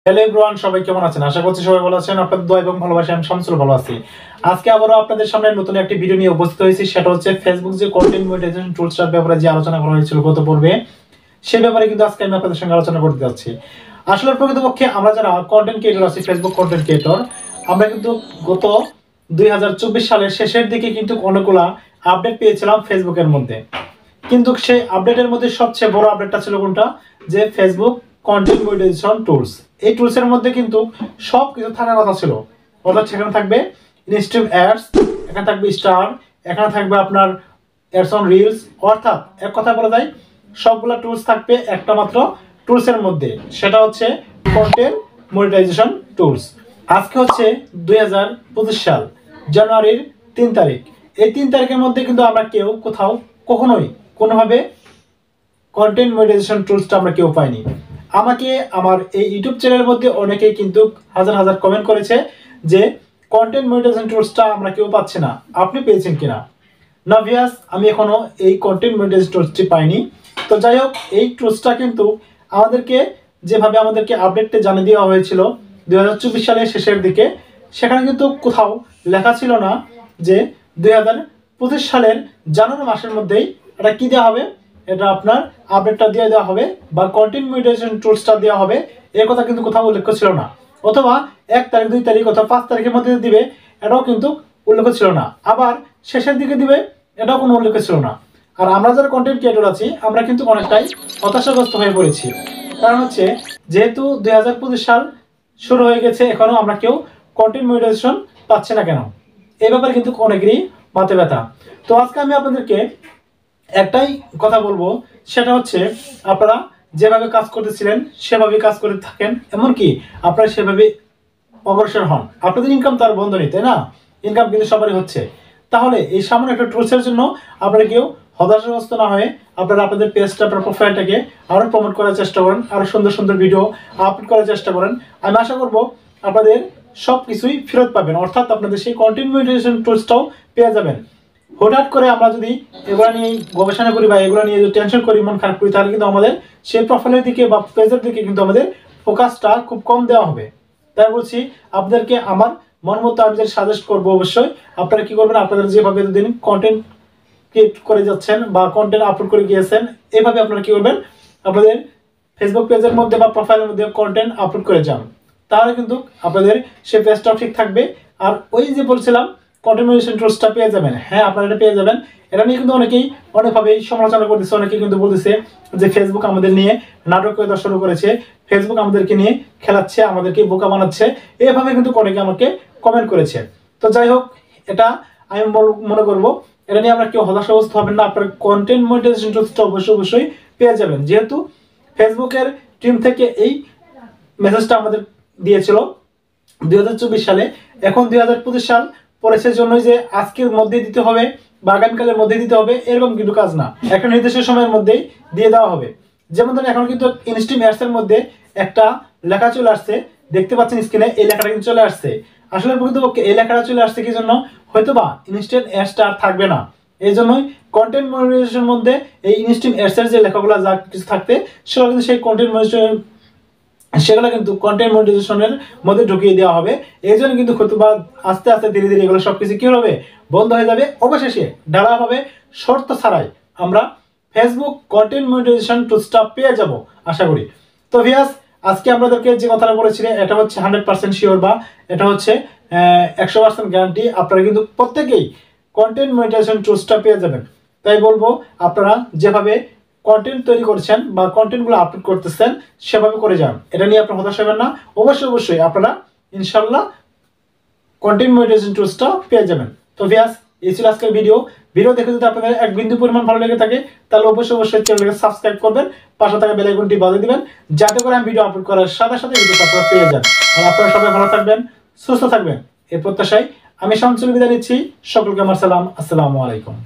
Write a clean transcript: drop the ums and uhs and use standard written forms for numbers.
Hello everyone, সবাই কেমন আছেন? আশা করছি সবাই ভালো আছেন। আপনাদের দোয়া এবং ভালোবাসা আমি শামসুল ভালো আছি। আজকে আবারও আপনাদের সামনে নতুন একটি ভিডিও নিয়ে উপস্থিত হয়েছি। সেটা হচ্ছে ফেসবুক যে কন্টেন্ট মনিটাইজেশন টুলসটার ব্যাপারে যে আলোচনা করা হয়েছিল গত পর্বে, সেই ব্যাপারে কিন্তু আজকে আমি আপনাদের সঙ্গে আলোচনা করতে যাচ্ছি। আসলে প্রকৃতপক্ষে আমরা যারা কন্টেন্ট ক্রিয়েটর আছি, ফেসবুক কন্টেন্ট ক্রিয়েটর, আমরা কিন্তু গত 2024 সালের শেষের দিকে কিন্তু অনেকগুলা আপডেট পেয়েছিলাম ফেসবুকের মধ্যে। কিন্তু সেই আপডেটের মধ্যে সবচেয়ে বড় আপডেটটা ছিল কোনটা? যে ফেসবুক কন্টেন্ট মনিটাইজেশন টুলস। এই টুলসের মধ্যে কিন্তু সব কিছু থাকার কথা ছিল। অর্থাৎ সেখানে থাকবে ইনস্ট্রিম অ্যাডস, এখানে থাকবে স্টার, এখানে থাকবে আপনার অ্যাডস অন রিলস। অর্থাৎ এক কথা বলা যায় সবগুলা টুলস থাকবে একটা মাত্র টুলসের মধ্যে, সেটা হচ্ছে কন্টেন্ট মনিটাইজেশন টুলস। আজকে হচ্ছে 2025 সাল, জানুয়ারির 3 তারিখ। এই 3 তারিখের মধ্যে কিন্তু আমরা কেউ কোথাও কখনোই কোনোভাবে কন্টেন্ট মনিটাইজেশন টুলসটা আমরা কেউ পাইনি। আমাকে আমার এই ইউটিউব চ্যানেলের মধ্যে অনেকেই কিন্তু হাজার হাজার কমেন্ট করেছে যে কন্টেন্ট মনিটাইজেশন টুলসটা আমরা কেউ পাচ্ছি না, আপনি পেয়েছেন কিনা? না ভিউয়ার্স, আমি এখনো এই কন্টেন্ট মনিটাইজেশন টুলসটি পাইনি। তো যাই হোক, এই টুলসটা কিন্তু যেভাবে আমাদেরকে আপডেটটা জানিয়ে দেওয়া হয়েছিল 2024 সালের শেষের দিকে, সেখানে কিন্তু কোথাও লেখা ছিল না যে 2025 সালের জানুয়ারি মাসের মধ্যেই এটা কি দেওয়া হবে, এটা আপনার আপডেটটা দিয়ে দেওয়া হবে বা কন্টেন্ট মনিটাইজেশন টুলসটা দেওয়া হবে, এর কথা কিন্তু কোথাও উল্লেখ ছিল না। অথবা 1 তারিখ, 2 তারিখ অথবা 5 তারিখের মধ্যে দিবে, এটাও কিন্তু উল্লেখ ছিল না। আবার শেষের দিকে দিবে, এটাও কোনো উল্লেখ ছিল না। আর আমরা যারা কন্টেন্ট ক্রিয়েটর আছি, আমরা কিন্তু অনেকটাই হতাশাগ্রস্ত হয়ে পড়েছি। কারণ হচ্ছে যেহেতু 2025 সাল শুরু হয়ে গেছে, এখনো আমরা কেউ কন্টেন্ট মনিটাইজেশন পাচ্ছে না কেন, এই ব্যাপারে কিন্তু অনেকেরই মাথা ব্যথা। তো আজকে আমি আপনাদেরকে একটাই কথা বলবো, সেটা হচ্ছে আপনারা যেভাবে কাজ করতেছিলেন সেভাবে কাজ করে থাকেন, এমনকি আপনারা সেভাবে অগ্রসর হন। আপনাদের ইনকাম তো আর বন্ধ নেই, তাই না? ইনকাম কিন্তু সবারই হচ্ছে। তাহলে এই সামান্য একটা টুলসের জন্য আপনারা কেউ হতাশাগ্রস্ত না হয়ে আপনারা আপনাদের পেজটা, আপনার প্রোফাইলটাকে আরও প্রমোট করার চেষ্টা করেন, আরও সুন্দর সুন্দর ভিডিও আপলোড করার চেষ্টা করেন। আমি আশা করবো আপনাদের সব কিছুই ফেরত পাবেন, অর্থাৎ আপনাদের সেই কন্টেন্ট মনিটাইজেশন টুলসটাও পেয়ে যাবেন। হঠাৎ করে আমরা যদি এগুলো নিয়ে গবেষণা করি বা এগুলো নিয়ে যদি টেনশন করি, মন খারাপ করি, তাহলে কিন্তু আমাদের সেই প্রোফাইলের দিকে বা পেজের দিকে কিন্তু আমাদের ফোকাসটা খুব কম দেওয়া হবে। তাই বলছি, আপনাদেরকে আমার মন মতো আমি যেটা সাজেস্ট করবো, অবশ্যই আপনারা কি করবেন, আপনারা যেভাবে এতদিন কন্টেন্ট ক্রিয়েট করে যাচ্ছেন বা কন্টেন্ট আপলোড করে গিয়েছেন, এভাবে আপনারা কি করবেন, আপনাদের ফেসবুক পেজের মধ্যে বা প্রোফাইলের মধ্যে কন্টেন্ট আপলোড করে যান। তাহলে কিন্তু আপনাদের সেই পেজটাও ঠিক থাকবে। আর ওই যে বলছিলাম কন্টেন্ট মনিটাইজেশন টুলসটা পেয়ে যাবেন, হ্যাঁ আপনারা এটা পেয়ে যাবেন। এটা নিয়ে কিন্তু অনেকেই অনেকভাবেই সমালোচনা করতেছে, অনেকেই কিন্তু বলতেছে যে ফেসবুক আমাদের নিয়ে নাটকীয়তা শুরু করেছে, ফেসবুক আমাদেরকে নিয়ে খেলাচ্ছে, আমাদেরকে বোকা বানাচ্ছে, এভাবে কিন্তু অনেকে আমাকে কমেন্ট করেছে। তো যাই হোক, এটা আমি মনে করবো এটা নিয়ে আমরা কেউ হতাশাগ্রস্ত হবেন না। আপনার কন্টেন্ট মনিটাইজেশন টুলসটা অবশ্যই পেয়ে যাবেন, যেহেতু ফেসবুকের টিম থেকে এই মেসেজটা আমাদের দিয়েছিল 2024 সালে। এখন 2025 সাল পড়েছে জন্যই যে আজকের মধ্যে দিতে হবে বা আগামীকালের মধ্যে দিতে হবে, এরকম কিন্তু কাজ না। একটা নির্দিষ্ট সময়ের মধ্যেই দিয়ে দেওয়া হবে। যেমন ধরেন এখন কিন্তু ইনস্ট্রিম অ্যাডস এর মধ্যে একটা লেখা চলে আসছে, দেখতে পাচ্ছেন স্ক্রিনে, এই লেখাটা কিন্তু চলে আসছে। আসলে প্রকৃতপক্ষে এই লেখাটা চলে আসছে কি জন্য? হয়তোবা ইনস্ট্যান্ট অ্যাডসটা আর থাকবে না, এই জন্যই কন্টেন্ট মনিটাইজেশনের মধ্যে এই ইনস্ট্রিম অ্যাডস এর যে লেখাগুলো যা কিছু থাকতে, সেগুলো কিন্তু সেই সেগুলো কিন্তু কন্টেন্ট মনিটাইজেশনের মধ্যে ঢুকিয়ে দেওয়া হবে। এই জন্য কিন্তু হয়তোবা আস্তে আস্তে ধীরে ধীরে এগুলো সবকিছু কি হবে, বন্ধ হয়ে যাবে। অবশেষে ঢালাভাবে শর্ত ছাড়াই আমরা ফেসবুক কন্টেন্ট মনিটাইজেশন টুলসটা পেয়ে যাব আশা করি। তো ভিউয়ার্স, আজকে আপনাদেরকে যে কথাটা বলেছিলেন, এটা হচ্ছে 100% শিওর বা এটা হচ্ছে 100% গ্যারান্টি। আপনারা কিন্তু প্রত্যেকেই কন্টেন্ট মনিটাইজেশন টুলসটা পেয়ে যাবেন। তাই বলবো, আপনারা যেভাবে কন্টেন্ট তৈরি করছেন বা কন্টেন্টগুলো আপলোড করতেছেন সেভাবে করে যান, এটা নিয়ে আপনারা হতাশ হবেন না। অবশ্যই আপনারা ইনশাল্লাহ কন্টেন্ট মনিটাইজেশন টুলসটা পেয়ে যাবেন। তো ভিউয়ার্স, এই ছিল আজকের ভিডিও দেখে যদি আপনাদের এক বিন্দু পরিমাণ ভালো লেগে থাকে, তাহলে অবশ্যই চ্যানেলকে সাবস্ক্রাইব করবেন, পাশে থাকা বেল আইকনটি বাজিয়ে দিবেন, যাতে করে আমি ভিডিও আপলোড করার সাথে সাথে ভিডিও আপনারা পেয়ে যান। আর আপনারা সবাই ভালো থাকবেন, সুস্থ থাকবেন, এই প্রত্যাশায় আমি শামসুল বিদায় নিচ্ছি। সকলকে আমার সালাম, আসসালামু আলাইকুম।